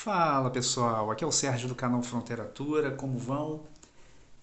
Fala pessoal, aqui é o Sérgio do canal Fronteratura, como vão?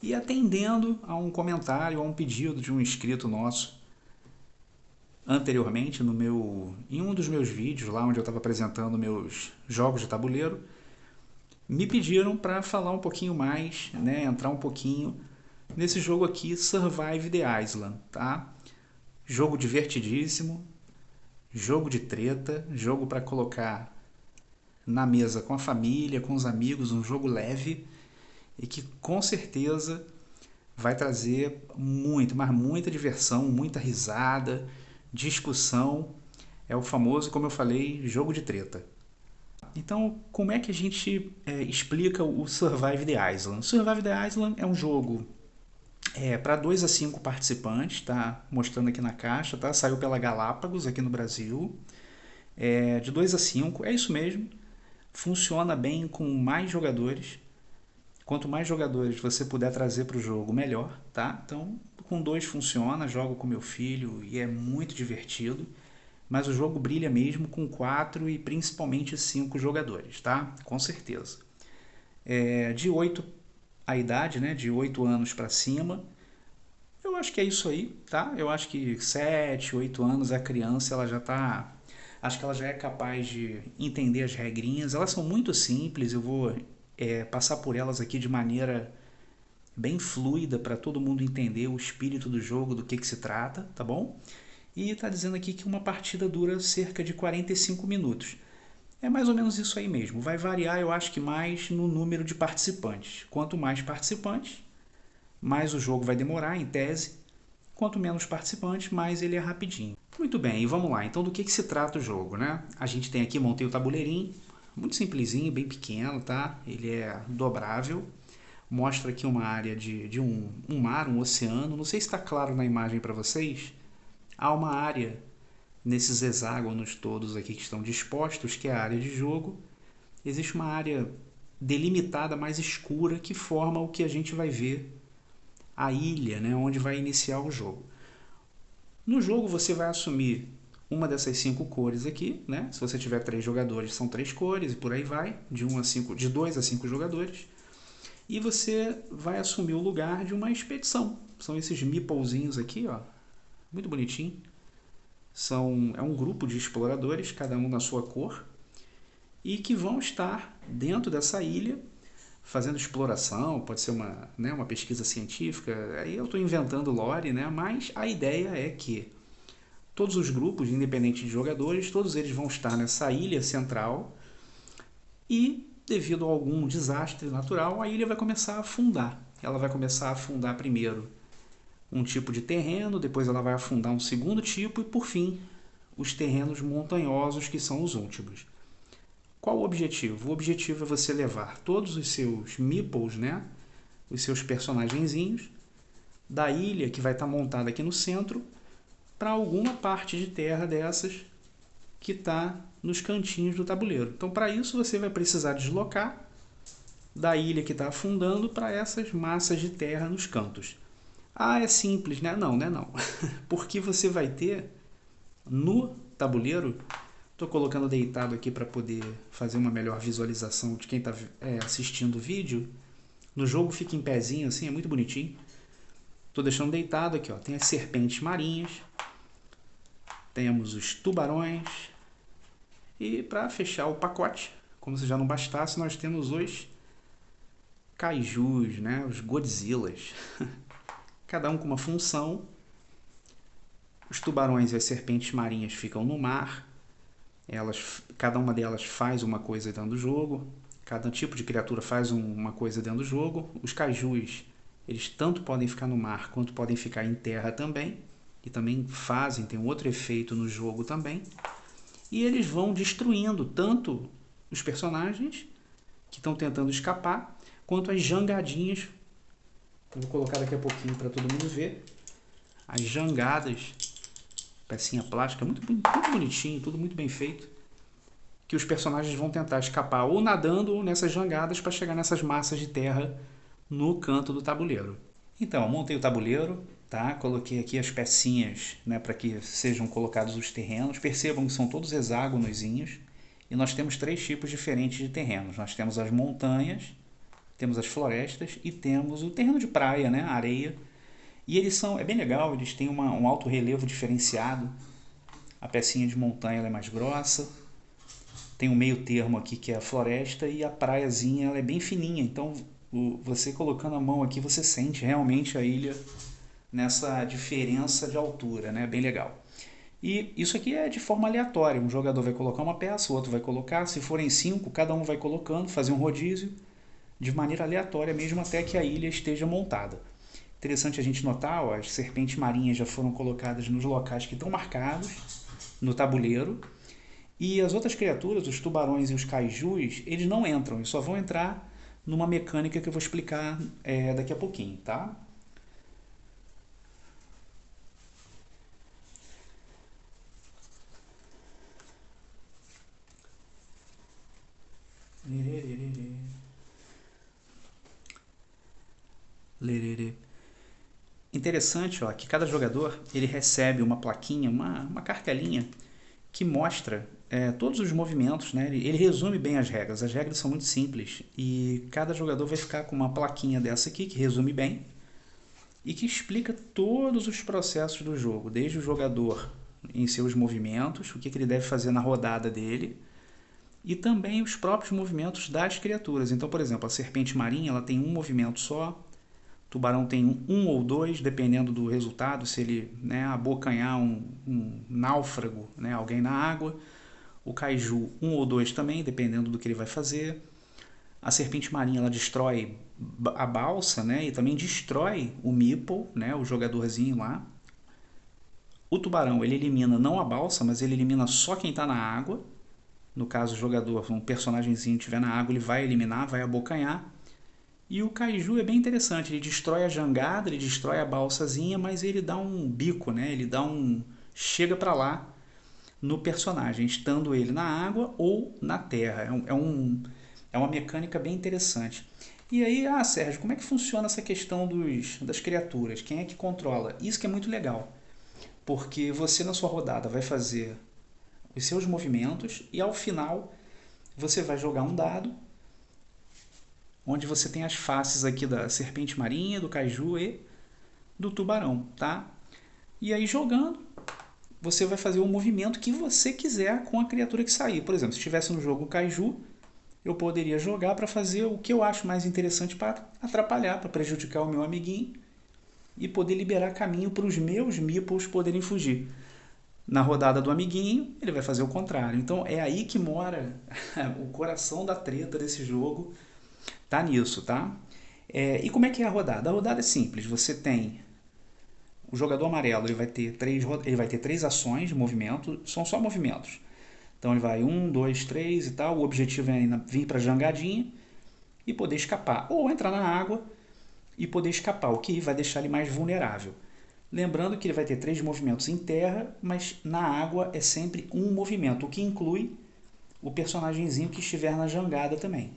E atendendo a um comentário, a um pedido de um inscrito nosso anteriormente em um dos meus vídeos, lá onde eu estava apresentando meus jogos de tabuleiro, me pediram para falar um pouquinho mais, né, entrar um pouquinho nesse jogo aqui, Survive the Island, tá? Jogo divertidíssimo, jogo de treta, jogo para colocar na mesa com a família, com os amigos, um jogo leve e que com certeza vai trazer muito, mas muita diversão, muita risada, discussão. É o famoso, como eu falei, jogo de treta. Então, como é que a gente explica o Survive the Island? Survive the Island é um jogo para 2 a 5 participantes, tá? Mostrando aqui na caixa, tá? Saiu pela Galápagos aqui no Brasil. De 2 a 5, é isso mesmo. Funciona bem com mais jogadores. Quanto mais jogadores você puder trazer para o jogo, melhor, tá? Então, com 2 funciona, jogo com meu filho e é muito divertido. Mas o jogo brilha mesmo com 4 e principalmente 5 jogadores, tá? Com certeza. De 8 a idade, né? De 8 anos para cima, eu acho que é isso aí, tá? Eu acho que 7, 8 anos a criança ela já tá. Acho que ela já é capaz de entender as regrinhas. Elas são muito simples, eu vou passar por elas aqui de maneira bem fluida para todo mundo entender o espírito do jogo, do que se trata, tá bom? E está dizendo aqui que uma partida dura cerca de 45 minutos. É mais ou menos isso aí mesmo. Vai variar, eu acho que mais no número de participantes. Quanto mais participantes, mais o jogo vai demorar, em tese. Quanto menos participantes, mais ele é rapidinho. Muito bem, e vamos lá. Então, do que se trata o jogo, né? A gente tem aqui, montei o tabuleirinho, muito simplesinho, bem pequeno, tá? Ele é dobrável. Mostra aqui uma área de um mar, um oceano. Não sei se está claro na imagem para vocês. Há uma área nesses hexágonos todos aqui que estão dispostos, que é a área de jogo. Existe uma área delimitada mais escura que forma o que a gente vai ver, a ilha, né, onde vai iniciar o jogo. No jogo você vai assumir uma dessas 5 cores aqui, né? Se você tiver 3 jogadores, são 3 cores e por aí vai, de 2 a 5 jogadores. E você vai assumir o lugar de uma expedição. São esses meeplezinhos aqui, ó, muito bonitinho. É um grupo de exploradores, cada um na sua cor, e que vão estar dentro dessa ilha fazendo exploração, pode ser uma pesquisa científica, aí eu estou inventando lore, né? Mas a ideia é que todos os grupos, independente de jogadores, todos eles vão estar nessa ilha central e, devido a algum desastre natural, a ilha vai começar a afundar. Ela vai começar a afundar primeiro um tipo de terreno, depois ela vai afundar um segundo tipo e, por fim, os terrenos montanhosos, que são os últimos. Qual o objetivo? O objetivo é você levar todos os seus meeples, né, os seus personagenzinhos, da ilha que vai estar montada aqui no centro para alguma parte de terra dessas que está nos cantinhos do tabuleiro. Então, para isso, você vai precisar deslocar da ilha que está afundando para essas massas de terra nos cantos. Ah, é simples, né? Não, né? Não. Porque você vai ter no tabuleiro, estou colocando deitado aqui para poder fazer uma melhor visualização de quem está assistindo o vídeo. No jogo fica em pezinho assim, é muito bonitinho. Estou deixando deitado aqui, ó. Tem as serpentes marinhas, temos os tubarões e para fechar o pacote, como se já não bastasse, nós temos os kaijus, né? Os Godzillas. Cada um com uma função. Os tubarões e as serpentes marinhas ficam no mar. Cada uma delas faz uma coisa dentro do jogo. Cada tipo de criatura faz uma coisa dentro do jogo. Os kaijus, eles tanto podem ficar no mar quanto podem ficar em terra também. E também tem um outro efeito no jogo também. E eles vão destruindo tanto os personagens que estão tentando escapar, quanto as jangadinhas. Eu vou colocar daqui a pouquinho para todo mundo ver. As jangadas, pecinha plástica, muito bonitinho, tudo muito bem feito, que os personagens vão tentar escapar ou nadando ou nessas jangadas para chegar nessas massas de terra no canto do tabuleiro. Então, montei o tabuleiro, tá? Coloquei aqui as pecinhas, né, para que sejam colocados os terrenos. Percebam que são todos hexágonozinhos E nós temos 3 tipos diferentes de terrenos. Nós temos as montanhas, temos as florestas e temos o terreno de praia, né? A areia. E eles são, é bem legal, eles têm um alto relevo diferenciado. A pecinha de montanha ela é mais grossa. Tem um meio termo aqui que é a floresta e a praiazinha ela é bem fininha. Então você colocando a mão aqui você sente realmente a ilha nessa diferença de altura, né? Bem legal. E isso aqui é de forma aleatória. Um jogador vai colocar uma peça, o outro vai colocar. Se forem 5, cada um vai colocando, fazer um rodízio de maneira aleatória mesmo até que a ilha esteja montada. Interessante a gente notar, ó, as serpentes marinhas já foram colocadas nos locais que estão marcados no tabuleiro. E as outras criaturas, os tubarões e os kaijus, eles não entram, eles só vão entrar numa mecânica que eu vou explicar daqui a pouquinho, tá? Lerere. Interessante, ó, que cada jogador ele recebe uma plaquinha, uma cartelinha que mostra todos os movimentos, né? Ele resume bem as regras. As regras são muito simples e cada jogador vai ficar com uma plaquinha dessa aqui que resume bem e que explica todos os processos do jogo, desde o jogador em seus movimentos, o que ele deve fazer na rodada dele e também os próprios movimentos das criaturas. Então, por exemplo, a serpente marinha ela tem um movimento só, o tubarão tem um ou dois, dependendo do resultado, se ele, né, abocanhar um náufrago, né, alguém na água. O kaiju, um ou dois também, dependendo do que ele vai fazer. A serpente marinha ela destrói a balsa, né, e também destrói o meeple, né, o jogadorzinho lá. O tubarão ele elimina não a balsa, mas ele elimina só quem está na água. No caso, o jogador, um personagemzinho estiver na água, ele vai eliminar, vai abocanhar. E o kaiju é bem interessante, ele destrói a jangada, ele destrói a balsazinha, mas ele dá um bico, né? Ele dá um chega para lá no personagem, estando ele na água ou na terra. É uma mecânica bem interessante. E aí, Sérgio, como é que funciona essa questão das criaturas? Quem é que controla? Isso que é muito legal, porque você na sua rodada vai fazer os seus movimentos e ao final você vai jogar um dado onde você tem as faces aqui da serpente marinha, do kaiju e do tubarão, tá? E aí jogando, você vai fazer o movimento que você quiser com a criatura que sair. Por exemplo, se estivesse no jogo o kaiju, eu poderia jogar para fazer o que eu acho mais interessante para atrapalhar, para prejudicar o meu amiguinho e poder liberar caminho para os meus meeples poderem fugir. Na rodada do amiguinho, ele vai fazer o contrário. Então é aí que mora o coração da treta desse jogo. Tá nisso, tá? E como é que é a rodada? A rodada é simples. Você tem o jogador amarelo, ele vai ter 3 ações de movimento, são só movimentos. Então ele vai 1, 2, 3 e tal. O objetivo é vir para a jangadinha e poder escapar. Ou entrar na água e poder escapar, o que vai deixar ele mais vulnerável. Lembrando que ele vai ter 3 movimentos em terra, mas na água é sempre um movimento, o que inclui o personagemzinho que estiver na jangada também.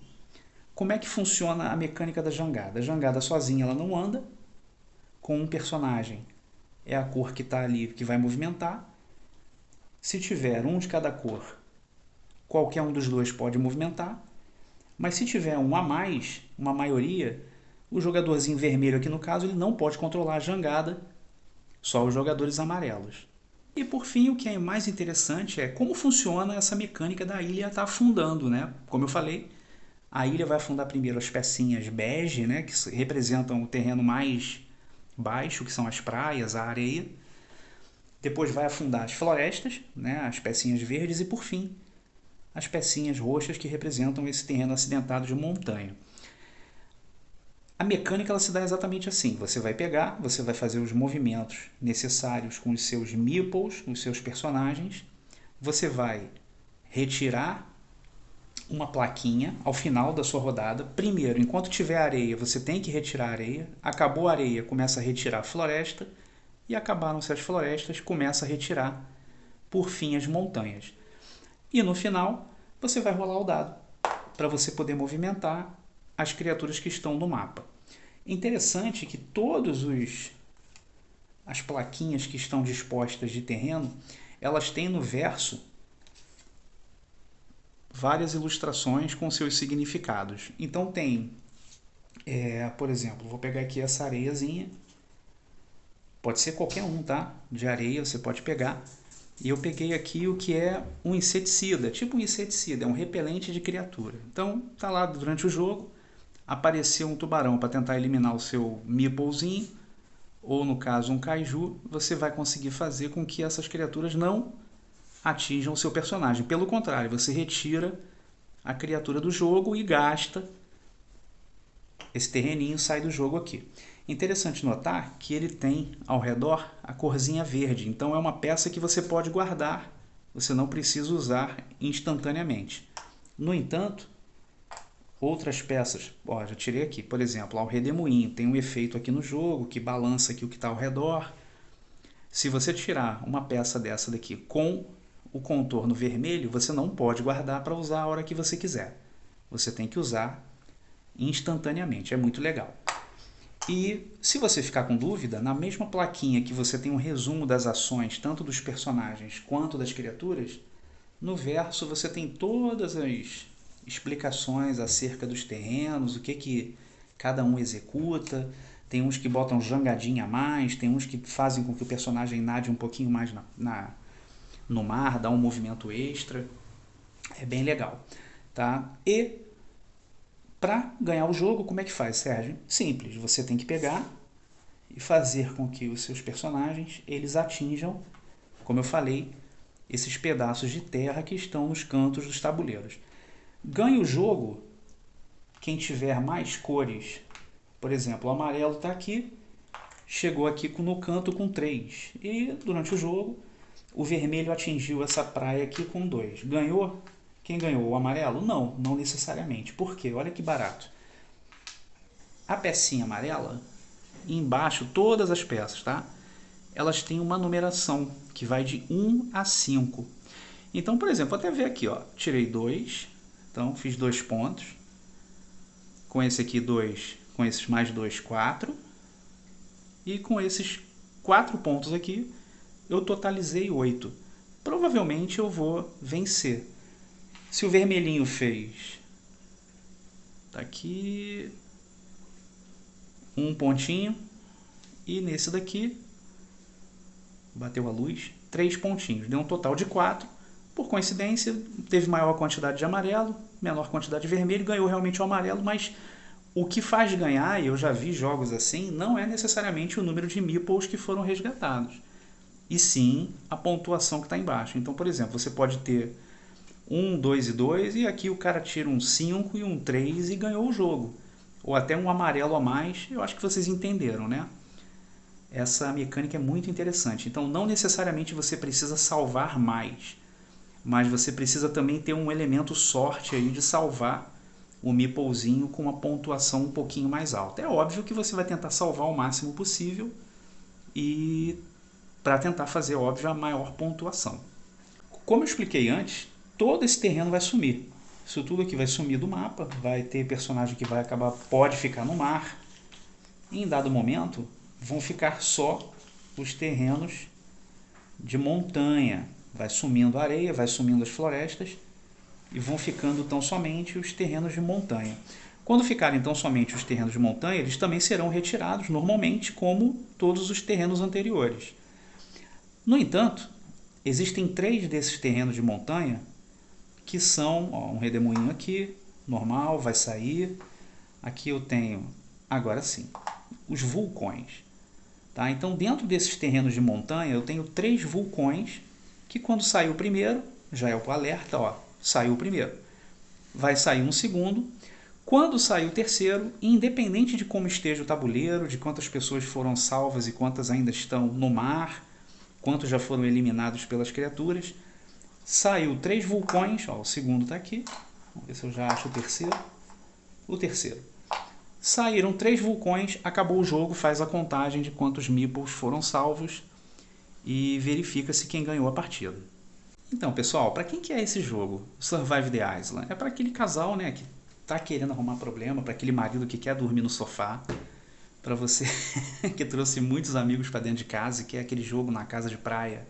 Como é que funciona a mecânica da jangada? A jangada sozinha ela não anda, com um personagem é a cor que está ali que vai movimentar. Se tiver um de cada cor, qualquer um dos dois pode movimentar. Mas se tiver um a mais, uma maioria, o jogadorzinho vermelho aqui no caso, ele não pode controlar a jangada, só os jogadores amarelos. E por fim, o que é mais interessante é como funciona essa mecânica da ilha estar afundando, né? Como eu falei, a ilha vai afundar primeiro as pecinhas bege, né, que representam o terreno mais baixo, que são as praias, a areia. Depois vai afundar as florestas, né, as pecinhas verdes e por fim as pecinhas roxas que representam esse terreno acidentado de montanha. A mecânica ela se dá exatamente assim. Você vai pegar, você vai fazer os movimentos necessários com os seus meeples, os seus personagens. Você vai retirar uma plaquinha ao final da sua rodada. Primeiro, enquanto tiver areia, você tem que retirar a areia. Acabou a areia, começa a retirar a floresta. E acabaram-se as florestas, começa a retirar, por fim, as montanhas. E no final, você vai rolar o dado para você poder movimentar as criaturas que estão no mapa. Interessante que as plaquinhas que estão dispostas de terreno, elas têm no verso várias ilustrações com seus significados. Então tem, por exemplo, vou pegar aqui essa areiazinha, pode ser qualquer um, tá? De areia você pode pegar. E eu peguei aqui o que é um inseticida, tipo um inseticida, é um repelente de criatura. Então tá lá durante o jogo, apareceu um tubarão para tentar eliminar o seu meeplezinho, ou no caso um kaiju, você vai conseguir fazer com que essas criaturas não atinjam o seu personagem. Pelo contrário, você retira a criatura do jogo e gasta esse terreninho, sai do jogo aqui. Interessante notar que ele tem ao redor a corzinha verde, então é uma peça que você pode guardar, você não precisa usar instantaneamente. No entanto, outras peças, já tirei aqui, por exemplo, ao redemoinho, tem um efeito aqui no jogo que balança aqui o que está ao redor. Se você tirar uma peça dessa daqui com o contorno vermelho, você não pode guardar para usar a hora que você quiser. Você tem que usar instantaneamente, é muito legal. E se você ficar com dúvida, na mesma plaquinha que você tem um resumo das ações, tanto dos personagens quanto das criaturas, no verso você tem todas as explicações acerca dos terrenos, o que cada um executa. Tem uns que botam jangadinha a mais, tem uns que fazem com que o personagem nade um pouquinho mais no mar, dá um movimento extra. É bem legal, tá? E para ganhar o jogo, como é que faz, Sérgio? Simples, você tem que pegar e fazer com que os seus personagens eles atinjam, como eu falei, esses pedaços de terra que estão nos cantos dos tabuleiros. Ganha o jogo quem tiver mais cores. Por exemplo, o amarelo está aqui, chegou aqui no canto com 3. E durante o jogo, o vermelho atingiu essa praia aqui com 2. Ganhou? Quem ganhou? O amarelo? Não, não necessariamente. Por quê? Olha que barato. A pecinha amarela, embaixo, todas as peças, tá? Elas têm uma numeração que vai de 1 a 5. Então, por exemplo, até ver aqui, ó, tirei 2, então fiz 2 pontos. Com esse aqui 2, com esses mais 2, 4. E com esses 4 pontos aqui, eu totalizei 8. Provavelmente eu vou vencer. Se o vermelhinho fez, tá aqui, um pontinho, e nesse daqui, bateu a luz, 3 pontinhos, deu um total de 4. Por coincidência, teve maior quantidade de amarelo, menor quantidade de vermelho, ganhou realmente o amarelo, mas o que faz ganhar, e eu já vi jogos assim, não é necessariamente o número de meeples que foram resgatados, e sim a pontuação que está embaixo. Então, por exemplo, você pode ter 1, 2 e 2, e aqui o cara tira um 5 e um 3 e ganhou o jogo. Ou até um amarelo a mais, eu acho que vocês entenderam, né? Essa mecânica é muito interessante. Então, não necessariamente você precisa salvar mais, mas você precisa também ter um elemento sorte aí de salvar o meeplezinho com uma pontuação um pouquinho mais alta. É óbvio que você vai tentar salvar o máximo possível e para tentar fazer, óbvio, a maior pontuação. Como eu expliquei antes, todo esse terreno vai sumir. Isso tudo aqui vai sumir do mapa, vai ter personagem que vai acabar, pode ficar no mar. E em dado momento, vão ficar só os terrenos de montanha. Vai sumindo a areia, vai sumindo as florestas e vão ficando tão somente os terrenos de montanha. Quando ficarem tão somente os terrenos de montanha, eles também serão retirados normalmente, como todos os terrenos anteriores. No entanto, existem 3 desses terrenos de montanha que são, um redemoinho aqui, normal, vai sair. Aqui eu tenho, agora sim, os vulcões. Tá? Então, dentro desses terrenos de montanha, eu tenho 3 vulcões que quando sair o primeiro, já é o alerta, ó, saiu o primeiro. Vai sair um segundo. Quando sair o terceiro, independente de como esteja o tabuleiro, de quantas pessoas foram salvas e quantas ainda estão no mar, quantos já foram eliminados pelas criaturas, saiu 3 vulcões, ó, o segundo está aqui, vamos ver se eu já acho o terceiro. O terceiro. Saíram 3 vulcões, acabou o jogo, faz a contagem de quantos meeples foram salvos e verifica-se quem ganhou a partida. Então, pessoal, para quem que é esse jogo, Survive the Island? É para aquele casal, né, que está querendo arrumar problema, para aquele marido que quer dormir no sofá, para você que trouxe muitos amigos para dentro de casa e quer aquele jogo na casa de praia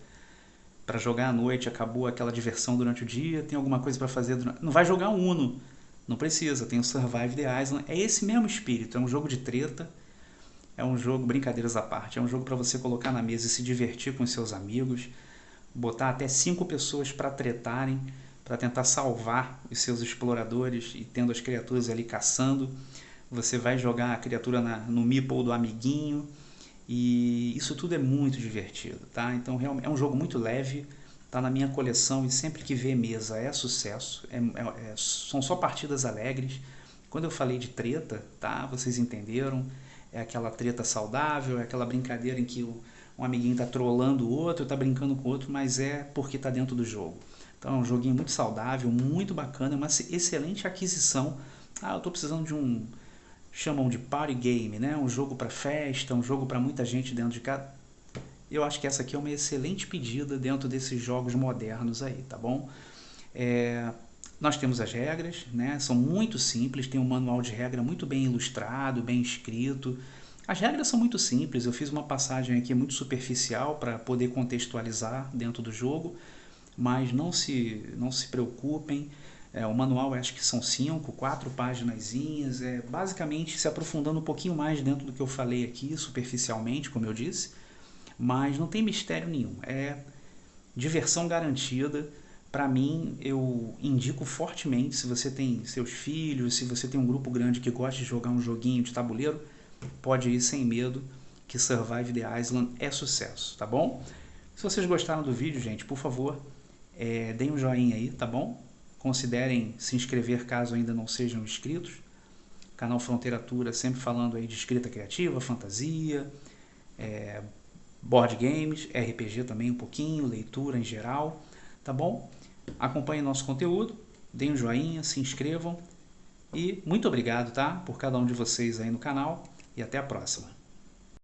para jogar à noite, acabou aquela diversão durante o dia, tem alguma coisa para fazer durante... Não vai jogar Uno, não precisa, tem o Survive the Island. É esse mesmo espírito, é um jogo de treta, é um jogo, brincadeiras à parte, é um jogo para você colocar na mesa e se divertir com os seus amigos, botar até 5 pessoas para tretarem, para tentar salvar os seus exploradores e tendo as criaturas ali caçando. Você vai jogar a criatura no meeple do amiguinho, e isso tudo é muito divertido, tá? Então realmente é um jogo muito leve, tá na minha coleção e sempre que vê mesa é sucesso. São só partidas alegres. Quando eu falei de treta, tá? Vocês entenderam? É aquela treta saudável, é aquela brincadeira em que um amiguinho tá trollando o outro, tá brincando com o outro, mas é porque tá dentro do jogo. Então é um joguinho muito saudável, muito bacana, é uma excelente aquisição. Ah, eu tô precisando de um... chamam de party game, né? Um jogo para festa, um jogo para muita gente dentro de casa. Eu acho que essa aqui é uma excelente pedida dentro desses jogos modernos aí, tá bom? Nós temos as regras, né? São muito simples, tem um manual de regra muito bem ilustrado, bem escrito. As regras são muito simples, eu fiz uma passagem aqui muito superficial para poder contextualizar dentro do jogo, mas não se preocupem. O manual acho que são 4 paginazinhas, basicamente se aprofundando um pouquinho mais dentro do que eu falei aqui, superficialmente, como eu disse, mas não tem mistério nenhum, é diversão garantida. Para mim, eu indico fortemente, se você tem seus filhos, se você tem um grupo grande que gosta de jogar um joguinho de tabuleiro, pode ir sem medo, que Survive the Island é sucesso, tá bom? Se vocês gostaram do vídeo, gente, por favor, deem um joinha aí, tá bom? Considerem se inscrever caso ainda não sejam inscritos. Canal Fronteira Tura sempre falando aí de escrita criativa, fantasia, board games, RPG também um pouquinho, leitura em geral, tá bom? Acompanhem nosso conteúdo, deem um joinha, se inscrevam e muito obrigado, tá? Por cada um de vocês aí no canal e até a próxima.